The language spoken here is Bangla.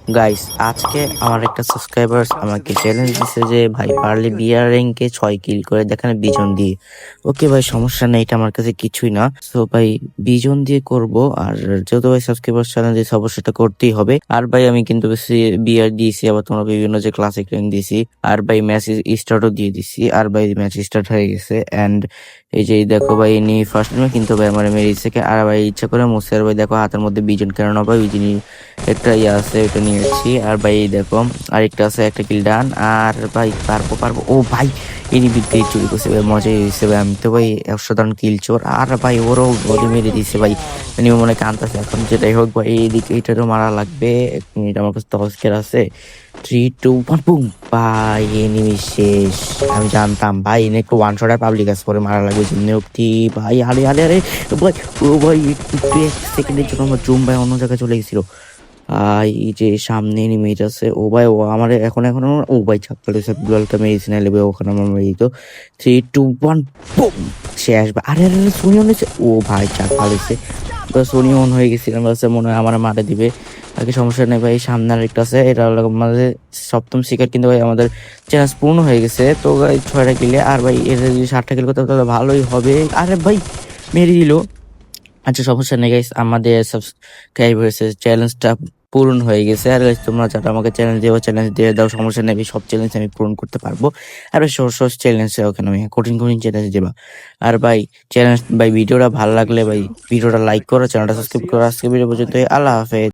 গাইস আজকে আমার একটা সাবস্ক্রাইবার্স আমাকে চ্যালেঞ্জ দিছে যে ভাই পারলে বিয়ার র্যাঙ্কে 6 কিল করে দেখান বিজন দিয়ে। ওকে ভাই, সমস্যা নেই, এটা আমার কাছে কিছুই না। তো ভাই বিজন দিয়ে করব। আর যেহেতু ভাই সাবস্ক্রাইবার্স চ্যালেঞ্জ দিয়েছে, অবশ্যই এটা করতেই হবে। আর ভাই আমি কিন্তু বেশি বিয়ার দিয়েছি, আবার তোমরা বিভিন্ন যে ক্লাসিক র্যাঙ্ক দিয়েছি, আর ভাই ম্যাচ স্টার্টও দিয়ে দিছি। আর ভাই ম্যাচ স্টার্ট হয়ে গেছে এন্ড এই যে দেখো ভাই ইনি ফার্স্ট টাইমে কিন্তু ভাই আমার মেরে দিচ্ছে। আর ভাই ইচ্ছা করে মুসে, আর ভাই দেখো হাতের মধ্যে বিজন কেন না ভাই, ওই জিনিস একটা ইয়ে আছে, ওটা নিয়েছি। আর ভাই এই দেখো আরেকটা আছে, একটা কিল ডান। আর ভাই পারবো পারবো, ও ভাই ইনি বিদ্যে চুরি করছে ভাই, মজাই হয়েছে ভাই। আমি তো ভাই অসাধারণ কিল চোর। আর ভাই ওরও বডি মেরে দিছে ভাই, মানে ও মনে কান্তাছে এখন। যেটাই হোক ভাই, এইদিকে এটারও মারা লাগবে। 1 মিনিট, আমার কাছে 10 আছে। 3, 2, 1 বুম ভাই, এনিমি শেষ। আমি জানতাম ভাই এনে একটু ওয়ান শট আর পাবলিক গাছ পরে মারা লাগবে যেমনি অব্দি ভাই। আরে আরে আরে ভাই, ও ভাই একটু 1 সেকেন্ডের জন্য আমার জুম ভাই অন্য জায়গায় চলে গেছিল। এই যে সামনে এনিমিট আছে, ও ভাই ও আমার এখন ও ভাই ছাক্কালে দুলালটা মেরেছি, না লেবে ওখানে আমার মেরে দিত। 3, 2, 1 বুম শেষ ভাই। আরে আরে সোনি অন হয়েছে, ও ভাই চাক্কা লেগেছে। সোনি অন হয়ে গেছিলাম, মনে হয় আমার মারা দিবে। আগে সমস্যা নেই ভাই, সামনে আরেকটা আছে। এটা হলো আমাদের সপ্তম শিকার, কিন্তু ভাই আমাদের চ্যালেঞ্জ পূর্ণ হয়ে গেছে। তো ভাই 6টা কিলে, আর ভাই এর যদি 7টা কিল করতে তাহলে ভালোই হবে। আরে ভাই মেরে দিল। আচ্ছা সমস্যা নেই গাইস, আমাদের সাবস্ক্রাইবার্সের চ্যালেঞ্জটা পূরণ হয়ে গেছে। আর guys, তোমরা যারা আমাকে চ্যালেঞ্জ দিও, চ্যালেঞ্জ দিয়ে দাও, সমস্যা নেই, সব চ্যালেঞ্জ আমি পূরণ করতে পারবো। আর ভাই সহজ সহজ চ্যালেঞ্জ ওখানে আমি কঠিন কঠিন চ্যালেঞ্জ দেবা। আর ভাই চ্যালেঞ্জ ভাই ভিডিওটা ভালো লাগলে ভাই ভিডিওটা লাইক করো, চ্যানেলটা সাবস্ক্রাইব করো। আজকে ভিডিও পর্যন্ত, আল্লাহ হাফেজ।